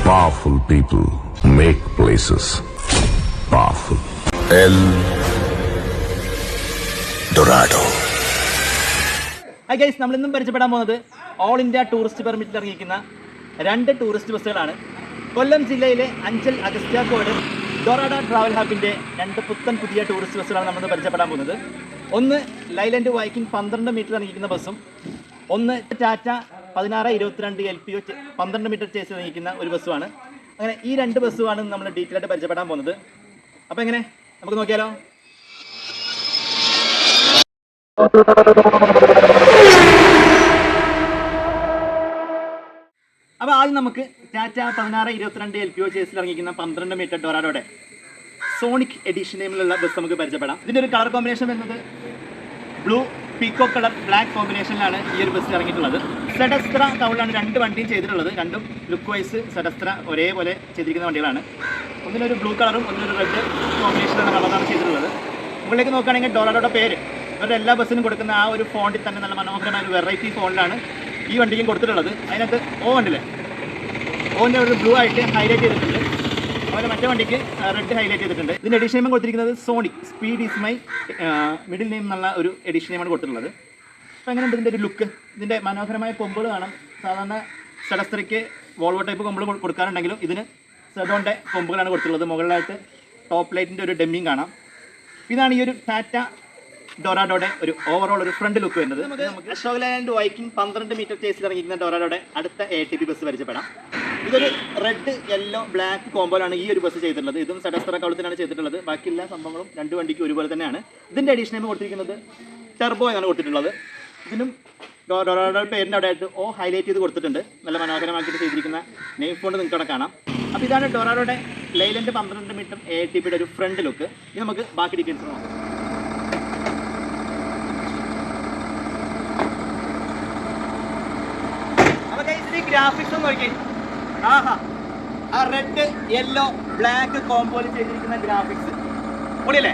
Powerful people make places powerful. El Dorado. Hi guys, നമ്മളിന്നും പരിചയപ്പെടാൻ പോകുന്നത് ഓൾ ഇന്ത്യ ടൂറിസ്റ്റ് പെർമിറ്റിൽ ഇറങ്ങിയിരിക്കുന്ന 2 ടൂറിസ്റ്റ് ബസ്സുകളാണ്. കൊല്ലം ജില്ലയിലെ അഞ്ചൽ അഗസ്ത്യാർകോട് ഡൊറാഡോ ട്രാവൽ ഹബിൻ്റെ 2 പുത്തൻ പുതിയ ടൂറിസ്റ്റ് ബസ്സുകളാണ് നമ്മളിന്ന് പരിചയപ്പെടാൻ പോകുന്നത്. ഒന്ന് ലൈലൻഡ് വൈക്കിംഗ് 12 മീറ്റർ ഇറങ്ങിയിരിക്കുന്ന ബസ്സും, ഒന്ന് ടാറ്റ 1622 LPO 12 മീറ്റർ ചേസ് ഇറങ്ങിയിരിക്കുന്ന ഒരു ബസ്സുമാണ്. അങ്ങനെ ഈ 2 ബസ്സുമാണ് നമ്മൾ ഡീറ്റെയിൽ ആയിട്ട് പരിചയപ്പെടാൻ പോകുന്നത്. അപ്പോൾ എങ്ങനെ നമുക്ക് നോക്കിയാലോ? അപ്പോൾ ആദ്യം നമുക്ക് ടാറ്റ 1622 LPO ചേസിൽ ഇറങ്ങിയിരിക്കുന്ന 12 മീറ്റർ ഡൊറാഡോയുടെ സോണിക് എഡിഷൻ നെയിമിലുള്ള ബസ് നമുക്ക് പരിചയപ്പെടാം. ഇതിൻ്റെ ഒരു കളർ കോമ്പിനേഷൻ വരുന്നത് ബ്ലൂ പീക്കോ കളർ ബ്ലാക്ക് കോമ്പിനേഷനിലാണ് ഈ ഒരു ബസ് ഇറങ്ങിയിട്ടുള്ളത്. സെഡസ്ത്ര കൗളിലാണ് 2 വണ്ടിയും ചെയ്തിട്ടുള്ളത്. രണ്ടും ലുക്ക് വൈസ് സെഡസ്ത്ര ഒരേപോലെ ചെയ്തിരിക്കുന്ന വണ്ടികളാണ്. ഒന്നിനൊരു ബ്ലൂ കളറും ഒന്നിനൊരു റെഡ് കോമ്പിനേഷനുള്ള കളറാണ് ചെയ്തിട്ടുള്ളത്. മുകളിലേക്ക് നോക്കുകയാണെങ്കിൽ ഡൊറാഡോയുടെ പേര് അവരുടെ എല്ലാ ബസ്സിനും കൊടുക്കുന്ന ആ ഒരു ഫോണ്ടിൽ തന്നെ നല്ല മനോഹരമായ ഒരു വെറൈറ്റി ഫോണ്ടിലാണ് ഈ വണ്ടിക്കും കൊടുത്തിട്ടുള്ളത്. അതിനകത്ത് ഓ ഉണ്ടല്ലേ, ഓൻ്റെ ഒരു ബ്ലൂ ആയിട്ട് ഹൈലൈറ്റ് ചെയ്തിട്ടുണ്ട്. അതുപോലെ മറ്റേ വണ്ടിക്ക് റെഡ് ഹൈലൈറ്റ് ചെയ്തിട്ടുണ്ട്. ഇതിൻ്റെ എഡിഷൻ നെയിം കൊടുത്തിരിക്കുന്നത് sonic speed is my middle name എന്നുള്ള ഒരു എഡിഷൻ നെയിമാണ് കൊടുത്തിട്ടുള്ളത്. അപ്പോൾ എങ്ങനെയുണ്ട് ഇതിൻ്റെ ഒരു ലുക്ക്? ഇതിൻ്റെ മനോഹരമായ കൊമ്പുകൾ കാണാം. സാധാരണ സെഡസ്ത്രയ്ക്ക് വോൾവോ ടൈപ്പ് കൊമ്പുകൾ കൊടുക്കാറുണ്ടെങ്കിലും ഇതിന് സെഡോൻ്റെ കൊമ്പുകളാണ് കൊടുത്തിട്ടുള്ളത്. മുകളിലായിട്ട് ടോപ്പ് ലൈറ്റിൻ്റെ ഒരു ഡെമ്മിങ് കാണാം. ഇതാണ് ഈ ഒരു ടാറ്റ ഡൊറാഡോയുടെ ഒരു ഓവറോൾ ഒരു ഫ്രണ്ട് ലുക്ക് വരുന്നത്. നമുക്ക് അശോക് ലൈലാൻഡ് വൈക്കിംഗ് 12 മീറ്റർ ചേസിൽ ഇറങ്ങിയിരിക്കുന്ന ഡൊറാഡോയുടെ അടുത്ത ATP ബസ് പരിചയപ്പെടാം. ഇതൊരു റെഡ് യെല്ലോ ബ്ലാക്ക് കോമ്പോലാണ് ഈ ഒരു ബസ് ചെയ്തിട്ടുള്ളത്. ഇതും സെഡസ്ത്ര കൗളത്തിലാണ് ചെയ്തിട്ടുള്ളത്. ബാക്കി എല്ലാ സംഭവങ്ങളും 2 വണ്ടിക്ക് ഒരുപോലെ തന്നെയാണ്. ഇതിൻ്റെ എഡിഷൻ നെയിം കൊടുത്തിരിക്കുന്നത് ടെർബോ എന്നാണ് കൊടുത്തിട്ടുള്ളത്. ഇതിനും ഡൊറാഡോയുടെ പേരിൻ്റെ അവിടെ ആയിട്ട് ഓ ഹൈലൈറ്റ് ചെയ്ത് കൊടുത്തിട്ടുണ്ട്. നല്ല മനോഹരമാക്കിയിട്ട് ചെയ്തിരിക്കുന്ന നെയിം ഫോണ്ട് നിങ്ങൾക്ക് അവിടെ കാണാം. അപ്പോൾ ഇതാണ് ഡൊറാഡോയുടെ ലൈലൻഡ് 12 മീറ്റർ ATPയുടെ ഒരു ഫ്രണ്ട് ലുക്ക്. ഇത് നമുക്ക് ബാക്കി ഡീറ്റെയിൽസ് നോക്കാം. ഗ്രാഫിക്സ് നോക്കി, ആഹാ, ആ റെഡ് യെല്ലോ ബ്ലാക്ക് കോമ്പോയിൽ ചെയ്തിരിക്കുന്ന ഗ്രാഫിക്സ് പൊളിയല്ലേ?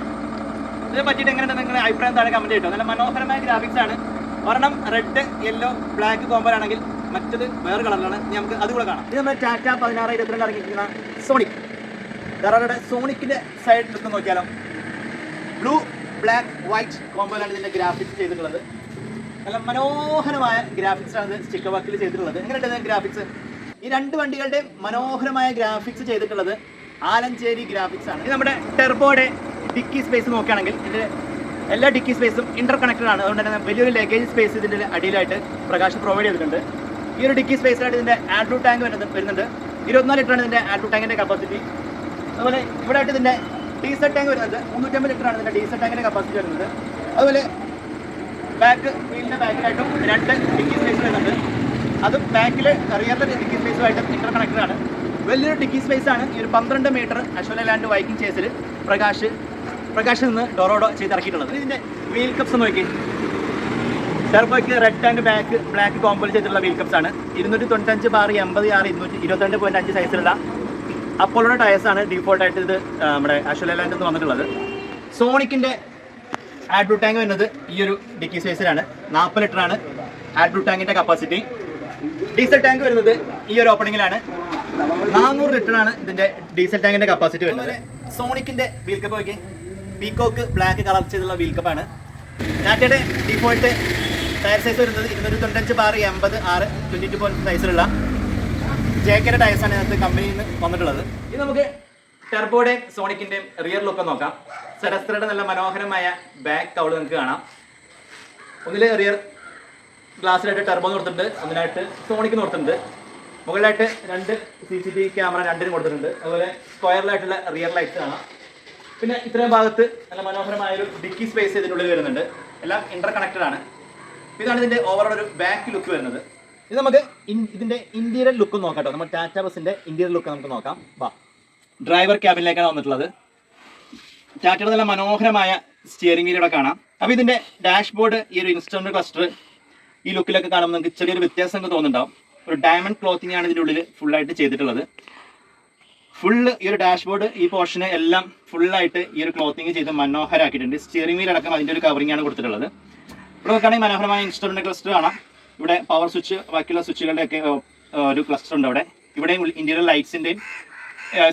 ഇതിനെ പറ്റിയിട്ട് എങ്ങനെയാണ് നിങ്ങളുടെ അഭിപ്രായം താഴെ കമൻറ്റ് ചെയ്തോ. നല്ല മനോഹരമായ ഗ്രാഫിക്സ് ആണ്. ഒരെണ്ണം റെഡ് യെല്ലോ ബ്ലാക്ക് കോമ്പോയിലാണെങ്കിൽ മറ്റത് വേറെ കളറിലാണ്. നമുക്ക് അതുകൂടെ കാണാം. ഇത് നമ്മുടെ ടാറ്റ 1622 ഇറങ്ങിയിരിക്കുന്ന സോണിക് ഡൊറാഡോയുടെ സോണിക്കിൻ്റെ സൈഡ് ലുക്ക് നോക്കിയാലോ. ബ്ലൂ ബ്ലാക്ക് വൈറ്റ് കോമ്പോയിലാണ് ഇതിൻ്റെ ഗ്രാഫിക്സ് ചെയ്തിട്ടുള്ളത്. നല്ല മനോഹരമായ ഗ്രാഫിക്സാണ് ഇത് സ്റ്റിക്കർ വർക്കിൽ ചെയ്തിട്ടുള്ളത്. എങ്ങനെയുണ്ട് ഗ്രാഫിക്സ്? ഈ 2 വണ്ടികളുടെ മനോഹരമായ ഗ്രാഫിക്സ് ചെയ്തിട്ടുള്ളത് ആലഞ്ചേരി ഗ്രാഫിക്സ് ആണ്. ഇത് നമ്മുടെ ടെർബോയുടെ ഡിക്കി സ്പേസ് നോക്കുകയാണെങ്കിൽ ഇതിൻ്റെ എല്ലാ ഡിക്കി സ്പേസും ഇന്റർ കണക്റ്റഡ് ആണ്. അതുകൊണ്ട് തന്നെ വലിയൊരു ലഗേജ് സ്പേസ് ഇതിൻ്റെ അടിയിലായിട്ട് പ്രകാശ് പ്രൊവൈഡ് ചെയ്തിട്ടുണ്ട്. ഈ ഒരു ഡിക്കി സ്പേസിലായിട്ട് ഇതിൻ്റെ ആഡ്രൂ ടാങ്ക് വരുന്നുണ്ട്. 24 ലിറ്ററാണ് ഇതിൻ്റെ ആഡ്രൂ ടാങ്കിൻ്റെ കപ്പാസിറ്റി. അതുപോലെ ഇവിടെ ആയിട്ട് ഇതിൻ്റെ ഡീസൽ ടാങ്ക് വരുന്നത് 350 ലിറ്ററാണ് ഇതിൻ്റെ ഡീസൽ ടാങ്കിൻ്റെ കപ്പാസിറ്റി വരുന്നത്. അതുപോലെ ബാക്ക് വീലിൻ്റെ ബാക്കിലായിട്ടും 2 ഡിക്കി സ്പേസ് വരുന്നുണ്ട്. അതും ബാക്കിൽ റിയറിലെ ഡിക്കി സ്പേസുമായിട്ട് ഇന്റർ കണക്റ്റഡ് ആണ്. വലിയൊരു ഡിക്കി സ്പേസ് ആണ്. ഈ ഒരു 12 മീറ്റർ അശോക് ലൈലാൻഡ് വൈക്കിംഗ് ചേസിൽ പ്രകാശ് നിന്ന് ഡൊറാഡോ ചെയ്തിറക്കിയിട്ടുള്ളത്. ഇതിൻ്റെ വീൽ കപ്സ് നോക്കി, ടെർബോയ്ക്ക് റെഡ് ആൻഡ് ബ്ലാക്ക് കോമ്പോയിൽ ചെയ്തിട്ടുള്ള വീൽ കപ്സ് ആണ്. 295/80R 222.5 സൈസിലുള്ള അപ്പോളോയുടെ ടയേഴ്സാണ് ഡീഫോൾട്ടായിട്ട് ഇത് നമ്മുടെ അശോക് ലൈലാൻഡിൽ നിന്ന് വന്നിട്ടുള്ളത്. സോണിക്കിൻ്റെ ആഡ്രൂ ടാങ്ക് വരുന്നത് ഈ ഒരു ഡിക്കി സ്പേസിലാണ്. 40 ലിറ്ററാണ് ആഡ്രൂ ടാങ്കിൻ്റെ കപ്പാസിറ്റി. ഡീസൽ ടാങ്ക് വരുന്നത് ഈ ഒരു ഓപ്പണിങ്ങിലാണ്. 400 ലിറ്ററാണ് ഇതിൻ്റെ ഡീസൽ ടാങ്കിൻ്റെ കപ്പാസിറ്റി വരുന്നത്. സോണിക്കിൻ്റെ വീൽ കപ്പ് നോക്കി, പീക്കോക്ക് ബ്ലാക്ക് കളർ ചെയ്തുള്ള വീൽ കപ്പാണ്. ടാറ്റയുടെ ഡീഫോൾട്ട് ടയർ സൈസ് വരുന്നത് 295/80R 22 സൈസിലുള്ള ജേക്കയുടെ ടയേഴ്സാണ് ഇതിനകത്ത് കമ്പനിയിൽ നിന്ന് വന്നിട്ടുള്ളത്. ഇത് നമുക്ക് ടെർബോയുടെയും സോണിക്കിൻ്റെയും റിയർ ലുക്ക് നോക്കാം. സെഡസ്ത്രയുടെ നല്ല മനോഹരമായ ബാക്ക് കൗള് നിങ്ങൾക്ക് കാണാം. ഒന്നിൽ റിയർ ഗ്ലാസ്സിലായിട്ട് ടെർബോ കൊടുത്തിട്ടുണ്ട്, ഒന്നിനായിട്ട് സോണിക്ക് കൊടുത്തിട്ടുണ്ട്. മുകളിലായിട്ട് 2 CCTV ക്യാമറ 2 കൊടുത്തിട്ടുണ്ട്. അതുപോലെ സ്ക്വയറിലായിട്ടുള്ള റിയർ ലൈറ്റ്സ് കാണാം. പിന്നെ ഇത്രയും ഭാഗത്ത് നല്ല മനോഹരമായൊരു ഡിക്കി സ്പേസ് ഇതിനുള്ളിൽ വരുന്നുണ്ട്. എല്ലാം ഇന്റർ കണക്റ്റഡ് ആണ്. ഇതാണ് ഇതിൻ്റെ ഓവറോൾ ഒരു ബാക്ക് ലുക്ക് വരുന്നത്. ഇത് നമുക്ക് ഇതിൻ്റെ ഇന്റീരിയർ ലുക്ക് നോക്കാം കേട്ടോ. നമ്മൾ ടാറ്റ ബസിൻ്റെ ഇന്റീരിയർ ലുക്ക് നമുക്ക് നോക്കാം. വാ, ഡ്രൈവർ ക്യാബിനിലേക്കാണ് വന്നിട്ടുള്ളത്. ടാറ്റയുടെ നല്ല മനോഹരമായ സ്റ്റിയറിംഗ് വീലൂടെ കാണാം. അപ്പോൾ ഇതിൻ്റെ ഡാഷ്ബോർഡ് ഈ ഒരു ഇൻസ്ട്രുമെന്റ് ക്ലസ്റ്റർ ഈ ലുക്കിലൊക്കെ കാണുമ്പോൾ നമുക്ക് ചെറിയൊരു വ്യത്യാസം തോന്നുന്നുണ്ടാവും. ഒരു ഡയമണ്ട് ക്ലോത്തിങ് ആണ് ഇതിൻ്റെ ഉള്ളിൽ ഫുള്ളായിട്ട് ചെയ്തിട്ടുള്ളത്. ഫുള്ള് ഈ ഒരു ഡാഷ്ബോർഡ് ഈ പോർഷന് എല്ലാം ഫുള്ളായിട്ട് ഈ ഒരു ക്ലോത്തിങ് ചെയ്ത് മനോഹരമാക്കിയിട്ടുണ്ട്. സ്റ്റിയറിംഗ് വീൽ അടക്കം അതിൻ്റെ ഒരു കവറിംഗ് ആണ് കൊടുത്തിട്ടുള്ളത്. ഇവിടെ നോക്കുകയാണെങ്കിൽ മനോഹരമായ ഇൻസ്ട്രുമെന്റ് ക്ലസ്റ്റർ കാണാം. ഇവിടെ പവർ സ്വിച്ച്, ബാക്കിയുള്ള സ്വിച്ചുകളുടെ ഒക്കെ ഒരു ക്ലസ്റ്റർ ഉണ്ട് അവിടെ. ഇവിടെയും ഇന്റീരിയർ ലൈറ്റ്സിൻ്റെയും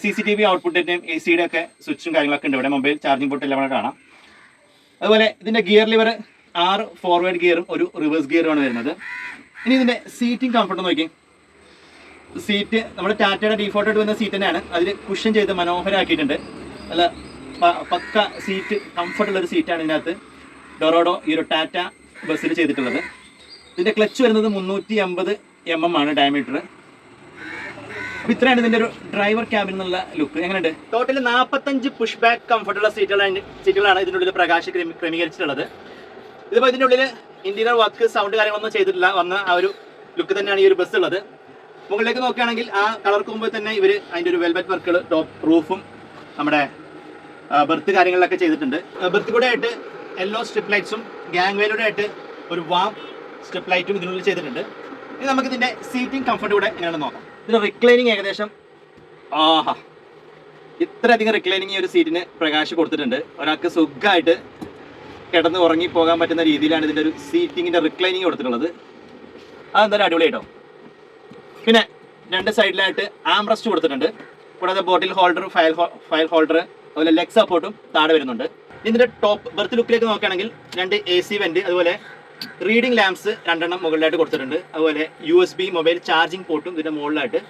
CCTV ഔട്ട്പുട്ടിൻ്റെയും AC ഒക്കെ സ്വിച്ചും കാര്യങ്ങളൊക്കെ ഉണ്ട്. ഇവിടെ മൊബൈൽ ചാർജിംഗ് പോർട്ട് എല്ലാം കാണാം. അതുപോലെ ഇതിൻ്റെ ഗിയർ ലിവർ 6 ഫോർവേഡ് ഗിയറും ഒരു റിവേഴ്സ് ഗിയറുമാണ് വരുന്നത്. ഇനി ഇതിൻ്റെ സീറ്റിംഗ് കംഫർട്ട് നോക്കി. സീറ്റ് നമ്മുടെ ടാറ്റയുടെ ഡീഫോൾട്ടായിട്ട് വരുന്ന സീറ്റ് തന്നെയാണ്. അതിൽ കുഷൻ ചെയ്ത് മനോഹരമാക്കിയിട്ടുണ്ട്. നല്ല പക്ക സീറ്റ്, കംഫർട്ടുള്ളൊരു സീറ്റാണ് ഇതിനകത്ത് ഡൊറാഡോ ഈ ഒരു ടാറ്റ ബസ്സിൽ ചെയ്തിട്ടുള്ളത്. ഇതിൻ്റെ ക്ലച്ച് വരുന്നത് 350 mm ആണ് ഡയമീറ്റർ. അപ്പോൾ ഇത്രയാണ് ഇതിൻ്റെ ഒരു ഡ്രൈവർ ക്യാബിൻ എന്നുള്ള ലുക്ക്. എങ്ങനെയുണ്ട്? ടോട്ടൽ 45 പുഷ് ബാക്ക് കംഫർട്ടുള്ള സീറ്റുകളാണ് ഇതിൻ്റെ ഉള്ളിൽ പ്രകാശ് ക്രമീകരിച്ചിട്ടുള്ളത്. ഇതിപ്പോൾ ഇതിൻ്റെ ഉള്ളിൽ ഇന്റീരിയർ വർക്ക്, സൗണ്ട് കാര്യങ്ങളൊന്നും ചെയ്തിട്ടില്ല. വന്ന ആ ഒരു ലുക്ക് തന്നെയാണ് ഈ ഒരു ബസ് ഉള്ളത്. മുകളിലേക്ക് നോക്കുകയാണെങ്കിൽ ആ കളർ കോമ്പോ തന്നെ ഇവർ അതിൻ്റെ ഒരു വെൽവെറ്റ് വർക്കുകൾ, ടോപ്പ് റൂഫും നമ്മുടെ ബെർത്ത് കാര്യങ്ങളിലൊക്കെ ചെയ്തിട്ടുണ്ട്. ബെർത്ത് കൂടെ ആയിട്ട് യെല്ലോ സ്ട്രിപ്പ് ലൈറ്റ്സും ഗ്യാങ് വേയിലൂടെ ആയിട്ട് ഒരു വാം സ്ട്രിപ്പ് ലൈറ്റും ഇതിനുള്ളിൽ ചെയ്തിട്ടുണ്ട്. ഇനി നമുക്ക് ഇതിൻ്റെ സീറ്റിംഗ് കംഫർട്ട് കൂടെ എങ്ങനെയാണെന്ന് നോക്കാം. ഇതിൻ്റെ റിക്ലൈനിങ് ഏകദേശം ഇത്രയധികം റിക്ലൈനിങ് ഈ ഒരു സീറ്റിന് പ്രകാശ് കൊടുത്തിട്ടുണ്ട്. ഒരാൾക്ക് സുഖമായിട്ട് കിടന്ന് ഉറങ്ങി പോകാൻ പറ്റുന്ന രീതിയിലാണ് ഇതിൻ്റെ ഒരു സീറ്റിങ്ങിൻ്റെ റിക്ലൈനിങ് കൊടുത്തിട്ടുള്ളത്. അതെന്തായാലും അടിപൊളിയായിട്ടോ. പിന്നെ 2 സൈഡിലായിട്ട് ആംറസ്റ്റ് കൊടുത്തിട്ടുണ്ട്. കൂടാതെ ബോട്ടിൽ ഹോൾഡർ, ഫയൽ ഹോൾഡർ, അതുപോലെ ലെഗ് സപ്പോർട്ടും താഴെ വരുന്നുണ്ട്. ഇതിൻ്റെ ടോപ്പ് ബെർത്ത് ലുക്കിലേക്ക് നോക്കുകയാണെങ്കിൽ 2 AC വെന്റ്, അതുപോലെ റീഡിംഗ് ലാംപ്സ് 2 മുകളിലായിട്ട് കൊടുത്തിട്ടുണ്ട്. അതുപോലെ USB മൊബൈൽ ചാർജിങ് പോർട്ടും ഇതിൻ്റെ മുകളിലായിട്ട്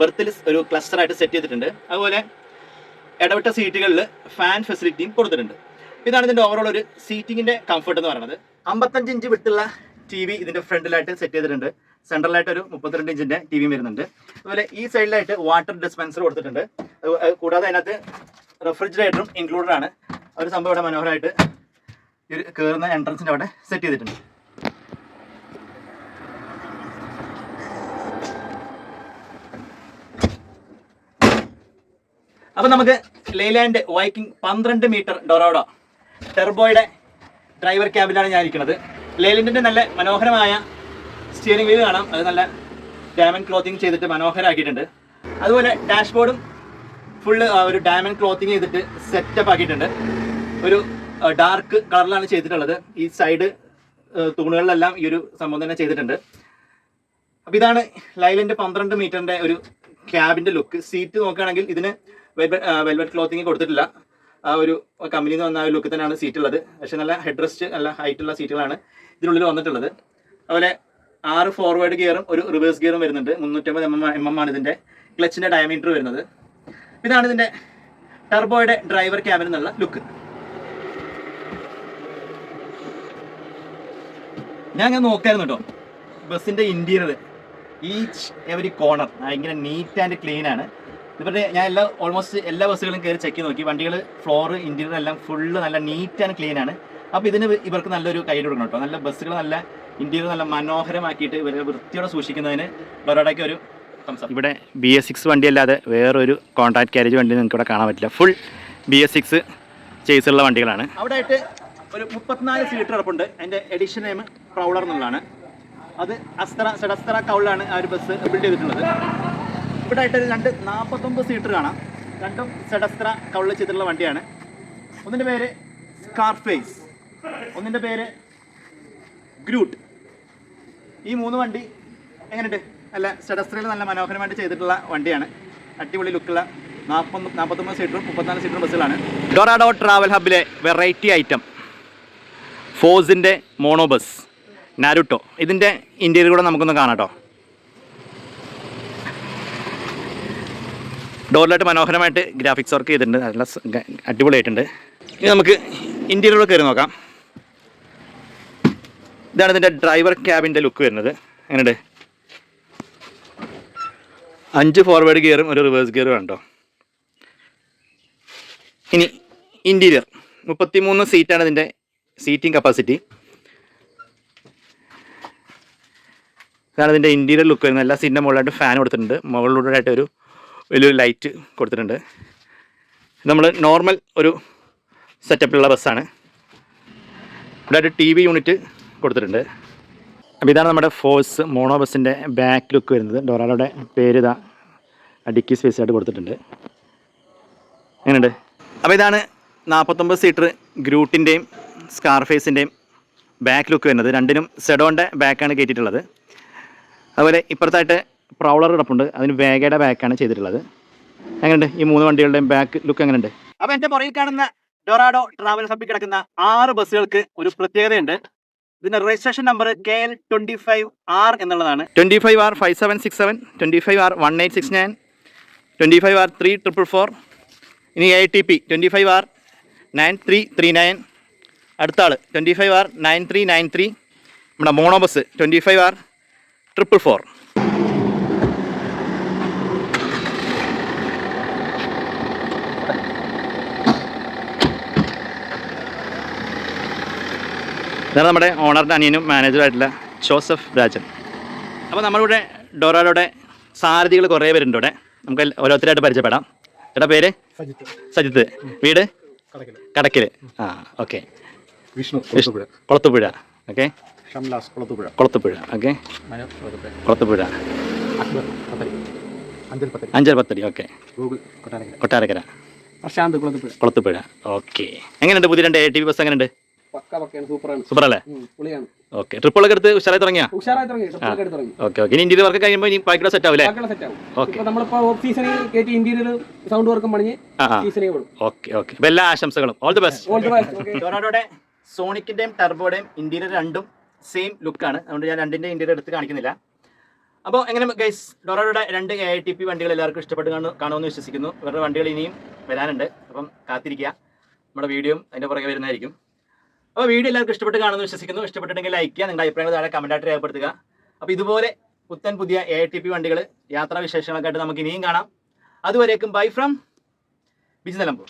ബെർത്തിൽ ഒരു ക്ലസ്റ്ററായിട്ട് സെറ്റ് ചെയ്തിട്ടുണ്ട്. അതുപോലെ ഇടവിട്ട സീറ്റുകളിൽ ഫാൻ ഫെസിലിറ്റിയും കൊടുത്തിട്ടുണ്ട്. ഇതാണ് ഇതിൻ്റെ ഓവറോൾ ഒരു സീറ്റിങ്ങിൻ്റെ കംഫർട്ട് എന്ന് പറയുന്നത്. 55 ഇഞ്ച് വിട്ടുള്ള TV ഇതിൻ്റെ ഫ്രണ്ടിലായിട്ട് സെറ്റ് ചെയ്തിട്ടുണ്ട്. സെൻട്രലായിട്ട് ഒരു 32 ഇഞ്ചിൻ്റെ TV വരുന്നുണ്ട്. അതുപോലെ ഈ സൈഡിലായിട്ട് വാട്ടർ ഡിസ്പെൻസർ കൊടുത്തിട്ടുണ്ട്. കൂടാതെ അതിനകത്ത് റെഫ്രിജറേറ്ററും ഇൻക്ലൂഡഡ് ആണ്. ഒരു സംഭവം ഇവിടെ മനോഹരമായിട്ട് ഈ കയറുന്ന എൻട്രൻസിൻ്റെ അവിടെ സെറ്റ് ചെയ്തിട്ടുണ്ട്. അപ്പം നമുക്ക് ലെയ്ലാൻഡ് വൈക്കിംഗ് 12 മീറ്റർ ഡൊറാഡോ ടെർബോയുടെ ഡ്രൈവർ ക്യാബിലാണ് ഞാൻ ഇരിക്കുന്നത്. ലെയ്ലാൻഡിൻ്റെ നല്ല മനോഹരമായ സ്റ്റിയറിംഗ് വീൽ കാണാം. അത് നല്ല ഡയമണ്ട് ക്ലോത്തിങ് ചെയ്തിട്ട് മനോഹരമാക്കിയിട്ടുണ്ട്. അതുപോലെ ഡാഷ്ബോർഡും ഫുള്ള് ഒരു ഡയമണ്ട് ക്ലോത്തിങ് ചെയ്തിട്ട് സെറ്റപ്പ് ആക്കിയിട്ടുണ്ട്. ഒരു ഡാർക്ക് കളറിലാണ് ചെയ്തിട്ടുള്ളത്. ഈ സൈഡ് തൂണുകളിലെല്ലാം ഈ ഒരു സംഭവം തന്നെ ചെയ്തിട്ടുണ്ട്. അപ്പോൾ ഇതാണ് ലൈലൻഡ് 12 മീറ്ററിൻ്റെ ഒരു ക്യാബിൻ്റെ ലുക്ക്. സീറ്റ് നോക്കുകയാണെങ്കിൽ ഇതിന് വെൽവെറ്റ് ക്ലോത്തിങ് കൊടുത്തിട്ടില്ല. ആ ഒരു കമ്പനിയിൽ നിന്ന് വന്ന ആ ഒരു ലുക്ക് തന്നെയാണ് സീറ്റ് ഉള്ളത്. പക്ഷേ നല്ല ഹെഡ് റെസ്റ്റ്, നല്ല ഹൈറ്റുള്ള സീറ്റുകളാണ് ഇതിനുള്ളിൽ വന്നിട്ടുള്ളത്. അതുപോലെ 6 ഫോർവേഡ് ഗിയറും ഒരു റിവേഴ്സ് ഗിയറും വരുന്നുണ്ട്. 350 mm ആണ് ഇതിൻ്റെ ക്ലച്ചിൻ്റെ ഡയമീറ്റർ വരുന്നത്. ഇതാണ് ഇതിൻ്റെ ടർബോയുടെ ഡ്രൈവർ ക്യാബിൻ എന്നുള്ള ലുക്ക്. ഞാൻ നോക്കായിരുന്നു കേട്ടോ ബസ്സിൻ്റെ ഇൻറ്റീരിയർ. ഈച്ച് എവരി കോർണർ ഇങ്ങനെ നീറ്റ് ആൻഡ് ക്ലീൻ ആണ്. ഇവരുടെ ഞാൻ ഓൾമോസ്റ്റ് എല്ലാ ബസ്സുകളും കയറി ചെക്ക് ചെയ്ത് നോക്കി. വണ്ടികൾ ഫ്ലോറ്, ഇൻറ്റീരിയർ എല്ലാം ഫുള്ള് നല്ല നീറ്റ് ആൻഡ് ക്ലീൻ ആണ്. അപ്പോൾ ഇതിന് ഇവർക്ക് നല്ലൊരു കൈ കൊടുക്കണം കേട്ടോ. നല്ല ബസ്സുകൾ നല്ല ഇൻറ്റീരിയർ നല്ല മനോഹരമാക്കിയിട്ട് ഇവരെ വൃത്തിയോടെ സൂക്ഷിക്കുന്നതിന് ബറോഡയ്ക്ക് ഒരു സംസാരം. ഇവിടെ BS6 വണ്ടി അല്ലാതെ വേറൊരു കോൺട്രാക്ട് കാരേജ് വണ്ടി നിങ്ങൾക്ക് ഇവിടെ കാണാൻ പറ്റില്ല. ഫുൾ BS6 ചേസുള്ള വണ്ടികളാണ്. അവിടെ ആയിട്ട് ഒരു 34 സീറ്റർ കിടപ്പുണ്ട്. അതിൻ്റെ എഡിഷൻ നെയിം പ്രൗളർ എന്നുള്ളതാണ്. അത് സെഡസ്ത്ര കൗളിലാണ് ആ ഒരു ബസ് ബിൽഡ് ചെയ്തിട്ടുള്ളത്. ഇവിടെ ആയിട്ട് 2 49 സീറ്റർ കാണാം. 2ഉം സെഡസ്ത്ര കൗളിൽ ചെയ്തിട്ടുള്ള വണ്ടിയാണ്. ഒന്നിൻ്റെ പേര് സ്കാർഫേസ്, ഒന്നിൻ്റെ പേര് ഗ്രൂട്ട്. ഈ 3 വണ്ടി എങ്ങനെയുണ്ട്? അല്ല, സെഡസ്ത്രയിൽ നല്ല മനോഹരമായിട്ട് ചെയ്തിട്ടുള്ള വണ്ടിയാണ്. അടിപൊളി ലുക്കുള്ള 49 സീറ്ററും 34 സീറ്ററും ബസ്സുകളാണ്. ഡൊറാഡോ ട്രാവൽ ഹബിലെ വെറൈറ്റി ഐറ്റം ഫോസിൻ്റെ മോണോ ബസ് നാരുട്ടോ. ഇതിൻ്റെ ഇൻറ്റീരിയർ കൂടെ നമുക്കൊന്ന് കാണാം കേട്ടോ. ഡോറിലായിട്ട് മനോഹരമായിട്ട് ഗ്രാഫിക്സ് വർക്ക് ചെയ്തിട്ടുണ്ട്. നല്ല അടിപൊളിയായിട്ടുണ്ട്. ഇനി നമുക്ക് ഇൻറ്റീരിയർ കയറി നോക്കാം. ഇതാണ് ഇതിൻ്റെ ഡ്രൈവർ ക്യാബിൻ്റെ ലുക്ക് വരുന്നത്. എങ്ങനെയുണ്ട്? 5 ഫോർവേഡ് ഗിയറും ഒരു റിവേഴ്സ് ഗിയറും വേണ്ടോ. ഇനി ഇൻറ്റീരിയർ 33 സീറ്റാണ് ഇതിൻ്റെ സീറ്റിംഗ് കപ്പാസിറ്റി. ഇതാണ് ഇതിൻ്റെ ഇൻറ്റീരിയർ ലുക്ക് വരുന്നത്. എല്ലാ സീറ്റിൻ്റെ മുകളിലായിട്ട് ഫാൻ കൊടുത്തിട്ടുണ്ട്. മുകളിലൂടെയായിട്ട് ഒരു വലിയൊരു ലൈറ്റ് കൊടുത്തിട്ടുണ്ട്. നമ്മൾ നോർമൽ ഒരു സെറ്റപ്പിലുള്ള ബസ്സാണ്. ഇവിടെ ഒരു TV യൂണിറ്റ് കൊടുത്തിട്ടുണ്ട്. അപ്പോൾ ഇതാണ് നമ്മുടെ ഫോഴ്സ് മോണോ ബസ്സിൻ്റെ ബാക്ക് ലുക്ക് വരുന്നത്. ഡൊറാഡോയുടെ പേര് ഇതാ ഡിക്കി സ്പേസ് ആയിട്ട് കൊടുത്തിട്ടുണ്ട്. എങ്ങനെയുണ്ട്? അപ്പോൾ ഇതാണ് 49 സീറ്റർ ഗ്രൂട്ടിൻ്റെയും സ്കാർഫേസിൻ്റെയും ബാക്ക് ലുക്ക് വരുന്നത്. രണ്ടിനും സെഡോൻ്റെ ബാക്കാണ് കയറ്റിയിട്ടുള്ളത്. അതുപോലെ ഇപ്പുറത്തായിട്ട് പ്രൗളർ കിടപ്പുണ്ട്. അതിന് വേഗയുടെ ബാക്കാണ് ചെയ്തിട്ടുള്ളത്. എങ്ങനെയുണ്ട് ഈ 3 വണ്ടികളുടെയും ബാക്ക് ലുക്ക് എങ്ങനെയുണ്ട്? അപ്പോൾ എൻ്റെ പുറകിൽ കാണുന്ന ഡൊറാഡോ ട്രാവൽ ഹബിൽ കിടക്കുന്ന 6 ബസ്സുകൾക്ക് ഒരു പ്രത്യേകതയുണ്ട്. ഇതിൻ്റെ രജിസ്ട്രേഷൻ നമ്പർ KL25R എന്നുള്ളതാണ്. 25R 5767, 25R 1869, 25R 3444. ഇനി ATP 25R 9339. അടുത്ത ആൾ 25R 9393. നമ്മുടെ മോണോ ബസ് 25R 444. ഇതാണ് നമ്മുടെ ഓണറിൻ്റെ അനിയനും മാനേജറുമായിട്ടുള്ള ജോസഫ് രാജൻ. അപ്പോൾ നമ്മളിവിടെ ഡൊറാഡോയുടെ സാരഥികൾ കുറേ പേരുണ്ട് ഇവിടെ. നമുക്ക് ഓരോരുത്തരായിട്ട് പരിചയപ്പെടാം. ചേട്ടാ പേര്? സജിത്ത്. വീട്? കടക്കിൽ. ആ okay. Vishnu Kulathupuzha. Okay. Shamlas Kulathupuzha. Okay. Kulathupuzha. Anchal Pathadi. Okay. Kottarakkara. Prashanth Kulathupuzha. Okay. എങ്ങനെയുണ്ട് പുതിയ 2 ATP ബസ്? എങ്ങനെയുണ്ട്? സൂപ്പറല്ലേ? ഓക്കെ. ട്രിപ്പുകളൊക്കെ എടുത്ത് ഉഷാറായി തുടങ്ങിയാ? Okay okay. ഇനി ഇന്റീരിയർ വർക്ക് കഴിയുമ്പോൾ ഇനി ബാക്കിയുള്ള സെറ്റ് ആവില്ലേ? ഓക്കെ. Okay okay. അപ്പോൾ എല്ലാ ആശംസകളും. All the best. ഡൊറാഡോയുടെ സോണിക്കിന്റെയും ടർബോയുടെയും ഇന്റീരിയർ രണ്ടും സെയിം ലുക്കാണ്. അതുകൊണ്ട് ഞാൻ രണ്ടിന്റെ ഇന്റീരിയർ എടുത്ത് കാണിക്കുന്നില്ല. അപ്പോൾ എങ്ങനെ ഗൈസ്, ഡൊറാഡോയുടെ 2 ATP വണ്ടികൾ എല്ലാവർക്കും ഇഷ്ടപ്പെട്ട് കാണുമെന്ന് വിശ്വസിക്കുന്നു. വേറെ വണ്ടികൾ ഇനിയും വരാനുണ്ട്. അപ്പം കാത്തിരിക്കുക. നമ്മുടെ വീഡിയോയും അതിൻ്റെ പുറകെ വരുന്നതായിരിക്കും. അപ്പോൾ വീഡിയോ എല്ലാവർക്കും ഇഷ്ടപ്പെട്ട് കാണുമെന്ന് വിശ്വസിക്കുന്നു. ഇഷ്ടപ്പെട്ടിട്ടുണ്ടെങ്കിൽ ലൈക്ക് ചെയ്യുക, നിങ്ങളുടെ അഭിപ്രായങ്ങൾ താഴെ കമൻറ്റായിട്ട് രേഖപ്പെടുത്തുക. അപ്പോൾ ഇതുപോലെ പുതിയ ATP വണ്ടികൾ യാത്രാ വിശേഷങ്ങളൊക്കെ ആയിട്ട് നമുക്ക് ഇനിയും കാണാം. അതുവരേക്കും ബൈ ഫ്രം ബിജി നിലമ്പൂർ.